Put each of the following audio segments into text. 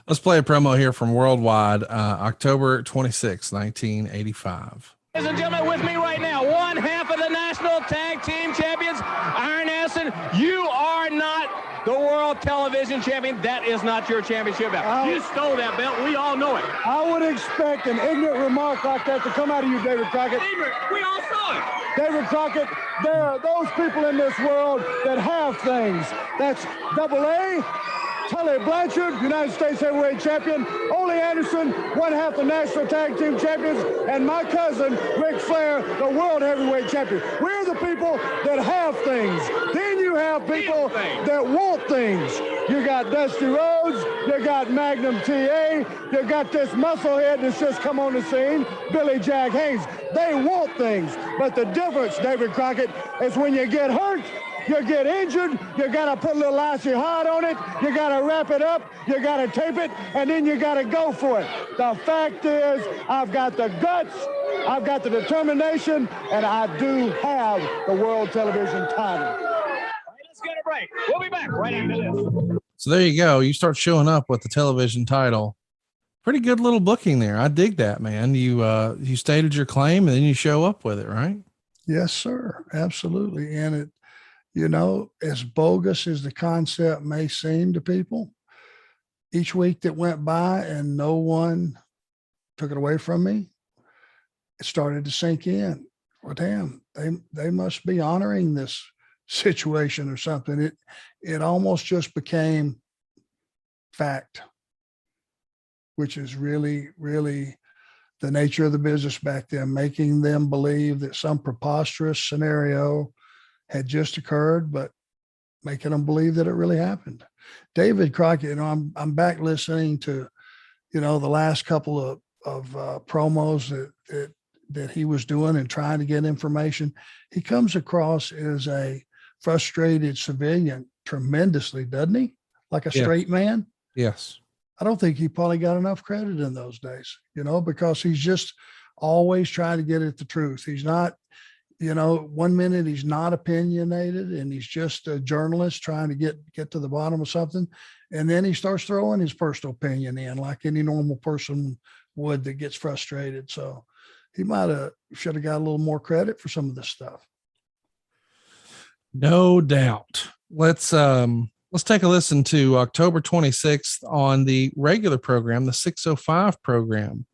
Let's play a promo here from Worldwide, October 26, 1985. Ladies and gentlemen, with me right now, one half of the National Tag Team Champions, Arn Anderson. You are not the World Television Champion. That is not your championship belt. You stole that belt. We all know it. I would expect an ignorant remark like that to come out of you, David Crockett. Ignorant. We all saw it. David Crockett, there are those people in this world that have things. That's Double A, Tully Blanchard, United States Heavyweight Champion, Ole Anderson, one half the National Tag Team Champions, and my cousin, Ric Flair, the World Heavyweight Champion. We're the people that have things. Then you have people that want things. You got Dusty Rhodes, you got Magnum TA, you got this musclehead that's just come on the scene, Billy Jack Haynes. They want things, but the difference, David Crockett, is when you get hurt, you get injured, you got to put a little icy hot on it, you got to wrap it up, you got to tape it, and then you got to go for it. The fact is, I've got the guts, I've got the determination, and I do have the World Television title. All right, let's get a break. We'll be back right after this. So there you go. You start showing up with the television title. Pretty good little booking there. I dig that, man. You stated your claim and then you show up with it, right? Yes, sir. Absolutely. And it, you know, as bogus as the concept may seem to people, each week that went by and no one took it away from me, it started to sink in. Well, damn, they must be honoring this situation or something. It almost just became fact, which is really, really the nature of the business back then, making them believe that some preposterous scenario had just occurred, but making them believe that it really happened. David Crockett, you know, I'm back listening to, you know, the last couple of promos that he was doing and trying to get information. He comes across as a frustrated civilian tremendously, doesn't he? Like a straight man. Yes. I don't think he probably got enough credit in those days, you know, because he's just always trying to get at the truth. He's not, you know, one minute he's not opinionated and he's just a journalist trying to get to the bottom of something. And then he starts throwing his personal opinion in like any normal person would that gets frustrated. So he should have got a little more credit for some of this stuff. No doubt. Let's take a listen to October 26th on the regular program, the 605 program.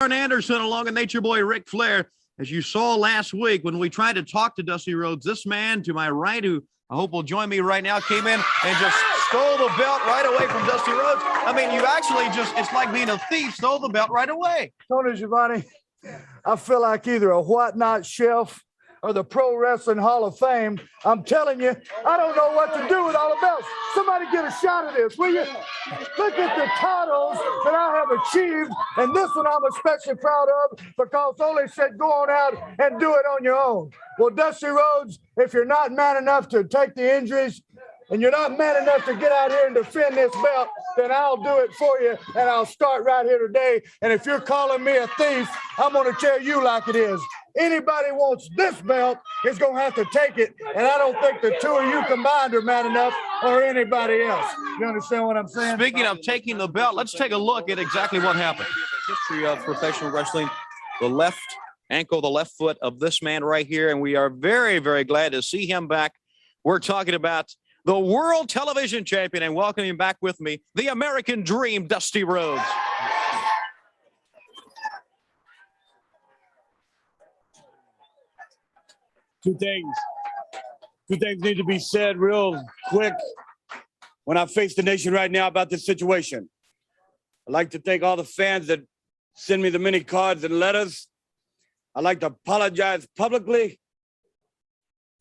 Arn Anderson along with Nature Boy Ric Flair. As you saw last week when we tried to talk to Dusty Rhodes, this man to my right, who I hope will join me right now, came in and just stole the belt right away from Dusty Rhodes. I mean, you actually it's like being a thief, stole the belt right away. Tony Giovanni, I feel like either a whatnot chef or the Pro Wrestling Hall of Fame. I'm telling you, I don't know what to do with all the belts. Somebody get a shot of this, will you? Look at the titles that I have achieved, and this one I'm especially proud of because Ole said go on out and do it on your own. Well, Dusty Rhodes, if you're not man enough to take the injuries and you're not man enough to get out here and defend this belt, then I'll do it for you, and I'll start right here today. And if you're calling me a thief, I'm going to tell you like it is. Anybody wants this belt is going to have to take it, and I don't think the two of you combined are man enough or anybody else. You understand what I'm saying? Speaking of taking the belt, let's take a look at exactly what happened. History of professional wrestling, the left ankle, the left foot of this man right here, and we are very, very glad to see him back. We're talking about the World Television Champion, and welcoming back with me, the American Dream, Dusty Rhodes. Two things need to be said real quick when I face the nation right now about this situation. I'd like to thank all the fans that send me the many cards and letters. I'd like to apologize publicly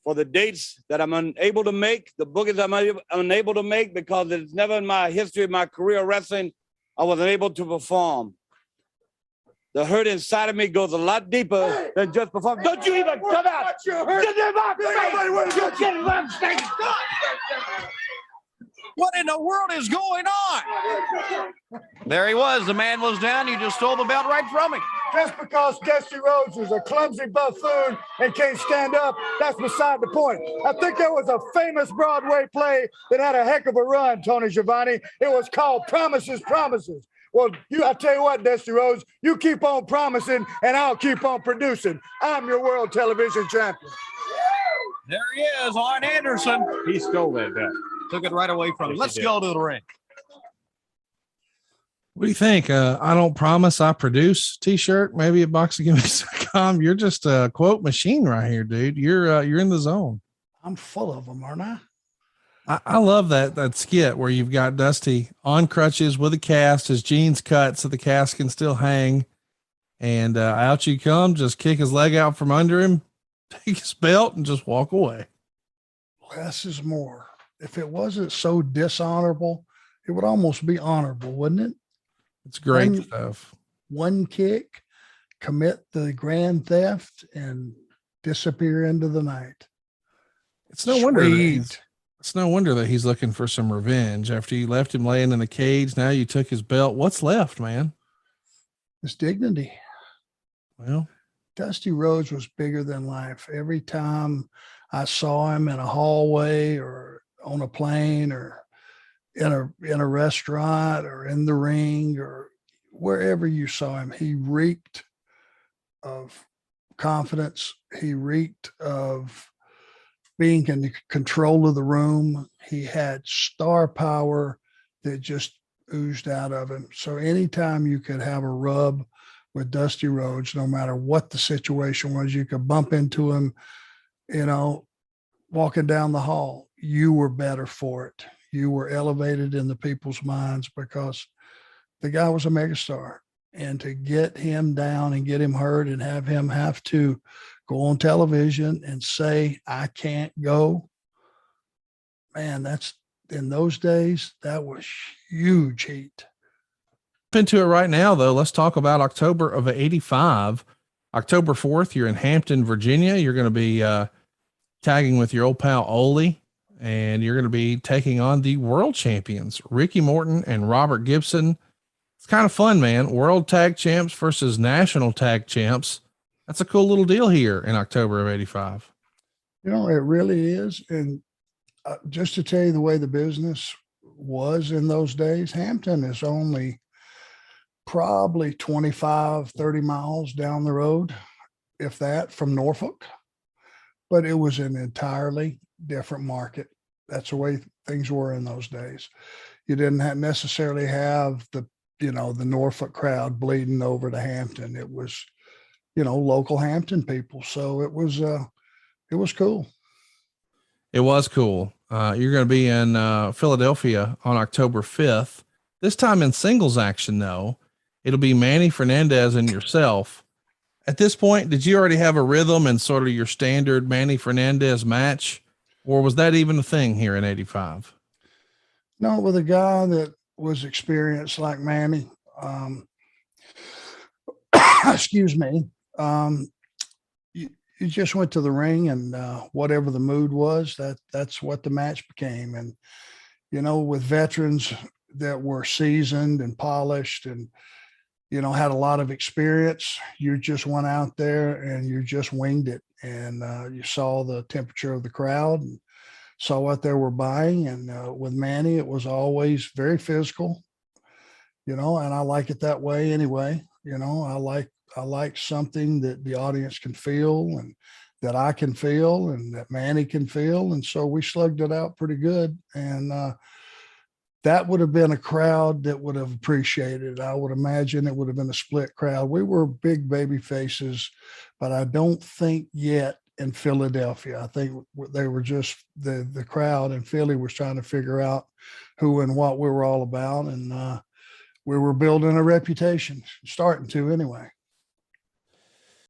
for the dates that I'm unable to make, the bookings I'm unable to make, because it's never in my history of my career wrestling I was unable to perform. The hurt inside of me goes a lot deeper than just perform. Don't you even come out! What in the world is going on? There he was. The man was down. You just stole the belt right from him. Just because Dusty Rhodes is a clumsy buffoon and can't stand up, that's beside the point. I think there was a famous Broadway play that had a heck of a run, Tony Schiavone. It was called Promises, Promises. Well, I tell you what, Dusty Rhodes, you keep on promising and I'll keep on producing. I'm your world television champion. There he is, Arn Anderson. He stole that bet. Took it right away from him. Let's go to the ring. What do you think? I don't promise I produce t-shirt, maybe at boxinggimmicks.com. You're just a quote machine right here, dude. You're in the zone. I'm full of them, aren't I? I love that skit where you've got Dusty on crutches with a cast, his jeans cut so the cast can still hang. And out you come, just kick his leg out from under him, take his belt, and just walk away. Less is more. If it wasn't so dishonorable, it would almost be honorable, wouldn't it? It's great stuff. One kick, commit the grand theft, and disappear into the night. It's no wonder that he's looking for some revenge after you left him laying in the cage. Now you took his belt. What's left, man? His dignity. Well, Dusty Rhodes was bigger than life. Every time I saw him in a hallway or on a plane or in a restaurant or in the ring or wherever you saw him, he reeked of confidence. He reeked of being in control of the room. He had star power that just oozed out of him. So anytime you could have a rub with Dusty Rhodes, no matter what the situation was, you could bump into him, walking down the hall, you were better for it. You were elevated in the people's minds because the guy was a megastar. And to get him down and get him hurt and have him have to go on television and say, I can't go, man, that's in those days, that was huge heat. Into it right now, though. Let's talk about October of '85. October 4th, you're in Hampton, Virginia. You're going to be tagging with your old pal Ole, and you're going to be taking on the world champions, Ricky Morton and Robert Gibson. It's kind of fun, man. World tag champs versus national tag champs. That's a cool little deal here in October of '85. It really is. And just to tell you the way the business was in those days, Hampton is only probably 25, 30 miles down the road, if that, from Norfolk. But it was an entirely different market. That's the way things were in those days. You didn't necessarily have the Norfolk crowd bleeding over to Hampton. It was, local Hampton people. So it was cool. It was cool. You're going to be in Philadelphia on October 5th. This time in singles action, though. It'll be Manny Fernandez and yourself. At this point, did you already have a rhythm and sort of your standard Manny Fernandez match, or was that even a thing here in '85? No, with a guy that was experienced like Manny, excuse me, you just went to the ring and whatever the mood was, that's what the match became. And, with veterans that were seasoned and polished and, had a lot of experience, you just went out there and you just winged it. And you saw the temperature of the crowd and saw what they were buying. And with Manny, it was always very physical, and I like it that way anyway. I like something that the audience can feel and that I can feel and that Manny can feel. And so we slugged it out pretty good. And that would have been a crowd that would have appreciated it. I would imagine it would have been a split crowd. We were big baby faces, but I don't think yet in Philadelphia. I think they were just the crowd in Philly was trying to figure out who and what we were all about. And we were building a reputation, starting to anyway.